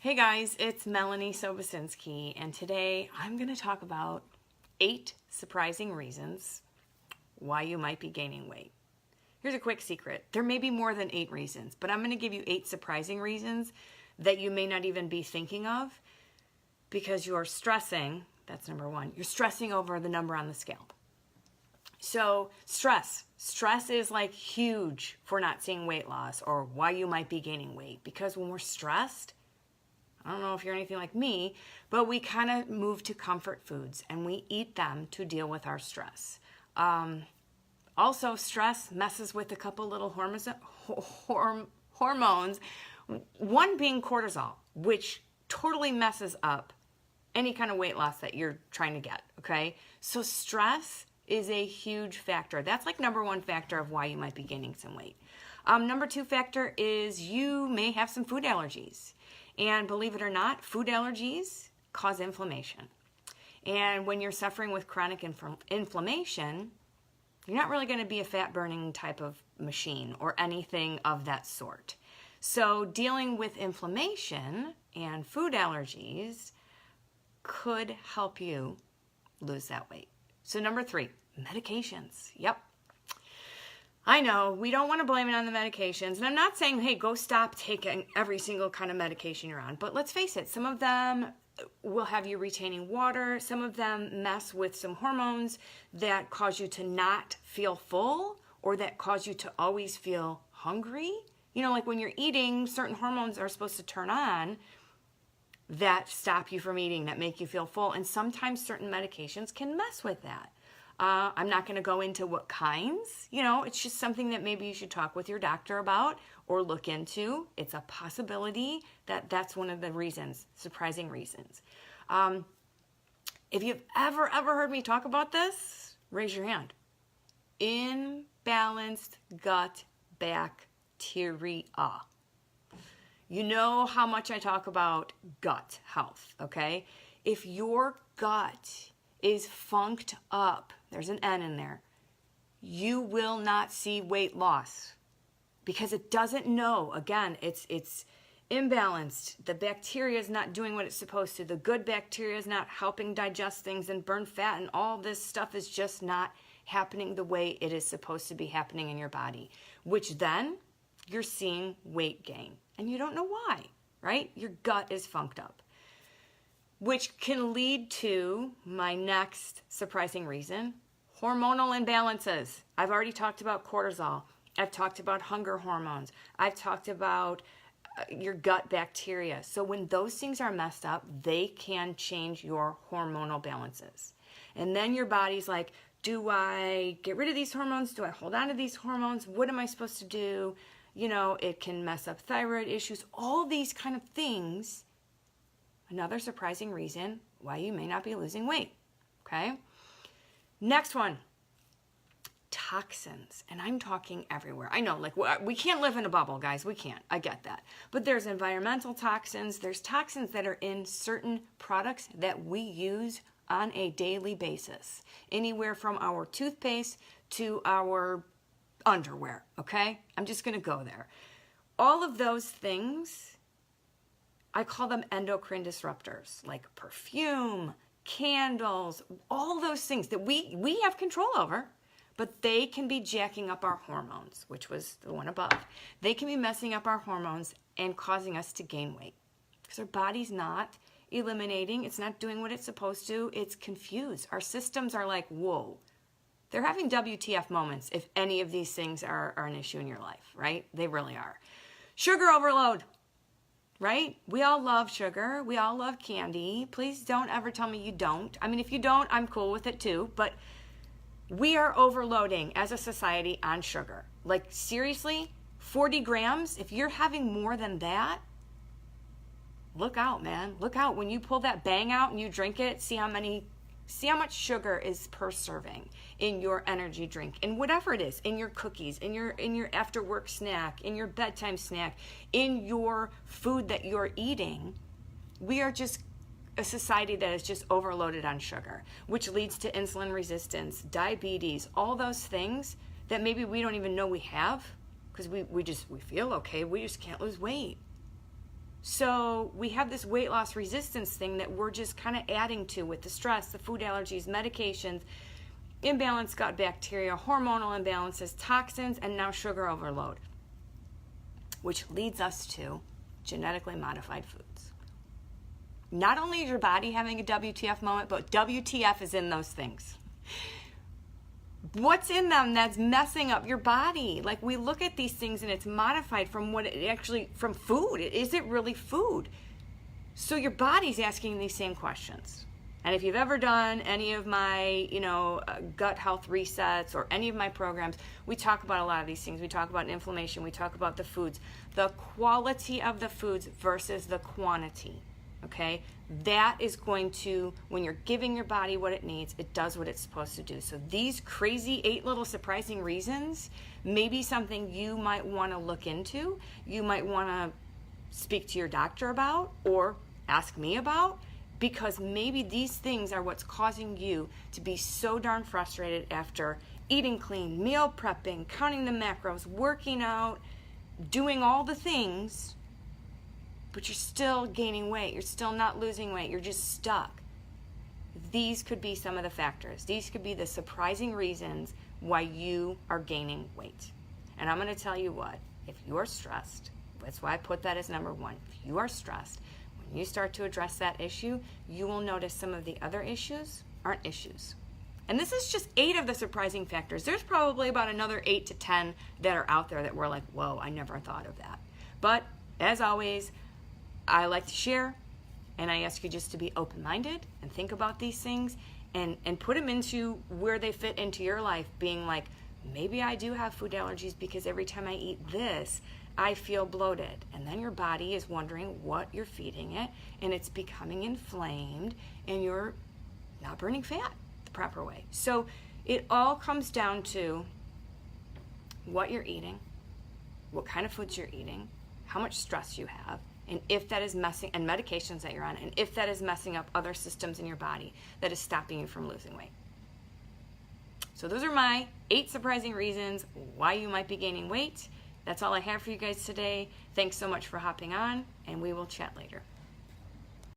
Hey guys, it's Melanie Sobocinski, and today I'm going to talk about 8 surprising reasons why you might be gaining weight. Here's a quick secret. There may be more than 8 reasons, but I'm going to give you 8 surprising reasons that you may not even be thinking of because you're stressing. That's number 1. You're stressing over the number on the scale. So stress is like huge for not seeing weight loss or why you might be gaining weight, because when we're stressed, I don't know if you're anything like me, but we kind of move to comfort foods and we eat them to deal with our stress. Also, stress messes with a couple little hormones, one being cortisol, which totally messes up any kind of weight loss that you're trying to get, okay? So stress is a huge factor. That's like number 1 factor of why you might be gaining some weight. Number 2 factor is you may have some food allergies. And believe it or not, food allergies cause inflammation. And when you're suffering with chronic inflammation, you're not really going to be a fat-burning type of machine or anything of that sort. So dealing with inflammation and food allergies could help you lose that weight. So number 3, medications. Yep. I know, we don't want to blame it on the medications, and I'm not saying, hey, go stop taking every single kind of medication you're on, but let's face it, some of them will have you retaining water, some of them mess with some hormones that cause you to not feel full, or that cause you to always feel hungry. You know, like when you're eating, certain hormones are supposed to turn on that stop you from eating, that make you feel full, and sometimes certain medications can mess with that. I'm not going to go into what kinds, it's just something that maybe you should talk with your doctor about or look into. It's a possibility that's one of the reasons, surprising reasons. If you've ever heard me talk about this, raise your hand. Imbalanced gut bacteria. You know how much I talk about gut health, okay? If your gut is funked up, there's an N in there, you will not see weight loss because it doesn't know. Again, it's imbalanced. The bacteria is not doing what it's supposed to. The good bacteria is not helping digest things and burn fat, and all this stuff is just not happening the way it is supposed to be happening in your body, which then you're seeing weight gain and you don't know why, right? Your gut is funked up, which can lead to my next surprising reason, hormonal imbalances. I've already talked about cortisol. I've talked about hunger hormones. I've talked about your gut bacteria. So when those things are messed up, they can change your hormonal balances. And then your body's like, do I get rid of these hormones? Do I hold on to these hormones? What am I supposed to do? It can mess up thyroid issues, all these kind of things. Another surprising reason why you may not be losing weight, okay? Next one, toxins. And I'm talking everywhere. I know, we can't live in a bubble, guys. We can't. I get that. But there's environmental toxins. There's toxins that are in certain products that we use on a daily basis. Anywhere from our toothpaste to our underwear, okay? I'm just going to go there. All of those things, I call them endocrine disruptors, like perfume, candles, all those things that we have control over, but they can be jacking up our hormones, which was the one above. They can be messing up our hormones and causing us to gain weight because our body's not eliminating, it's not doing what it's supposed to, it's confused. Our systems are like, whoa. They're having WTF moments if any of these things are an issue in your life, right? They really are. Sugar overload. Right? We all love sugar. We all love candy. Please don't ever tell me you don't. I mean, if you don't, I'm cool with it too. But we are overloading as a society on sugar. Like, seriously, 40 grams, if you're having more than that, look out, man. Look out. When you pull that bang out and you drink it, see how much sugar is per serving in your energy drink, in whatever it is, in your cookies, in your after work snack, in your bedtime snack, in your food that you're eating. We are just a society that is just overloaded on sugar, which leads to insulin resistance, diabetes, all those things that maybe we don't even know we have because we feel okay, we just can't lose weight. So So we have this weight loss resistance thing that we're just kind of adding to with the stress, the food allergies, medications, imbalanced gut bacteria, hormonal imbalances, toxins, and now sugar overload, which leads us to genetically modified foods. Not only is your body having a WTF moment, but WTF is in those things. What's in them that's messing up your body? Like, we look at these things and it's modified from what it actually, from food. Is it really food? So your body's asking these same questions. And if you've ever done any of my, gut health resets or any of my programs, we talk about a lot of these things. We talk about inflammation. We talk about the foods, the quality of the foods versus the quantity. Okay, that is going to, when you're giving your body what it needs, it does what it's supposed to do. So these crazy 8 little surprising reasons may be something you might want to look into. You might want to speak to your doctor about or ask me about, because maybe these things are what's causing you to be so darn frustrated after eating clean, meal prepping, counting the macros, working out, doing all the things, but you're still gaining weight. You're still not losing weight. You're just stuck. These could be some of the factors. These could be the surprising reasons why you are gaining weight. And I'm going to tell you what, if you are stressed, that's why I put that as number 1. If you are stressed, when you start to address that issue, you will notice some of the other issues aren't issues. And this is just 8 of the surprising factors. There's probably about another 8 to 10 that are out there that we're like, whoa, I never thought of that. But as always, I like to share, and I ask you just to be open-minded and think about these things and put them into where they fit into your life, being like, maybe I do have food allergies because every time I eat this, I feel bloated. And then your body is wondering what you're feeding it, and it's becoming inflamed, and you're not burning fat the proper way. So it all comes down to what you're eating, what kind of foods you're eating, how much stress you have, and if that is messing, and medications that you're on, and if that is messing up other systems in your body that is stopping you from losing weight. So those are my 8 surprising reasons why you might be gaining weight. That's all I have for you guys today. Thanks so much for hopping on, and we will chat later.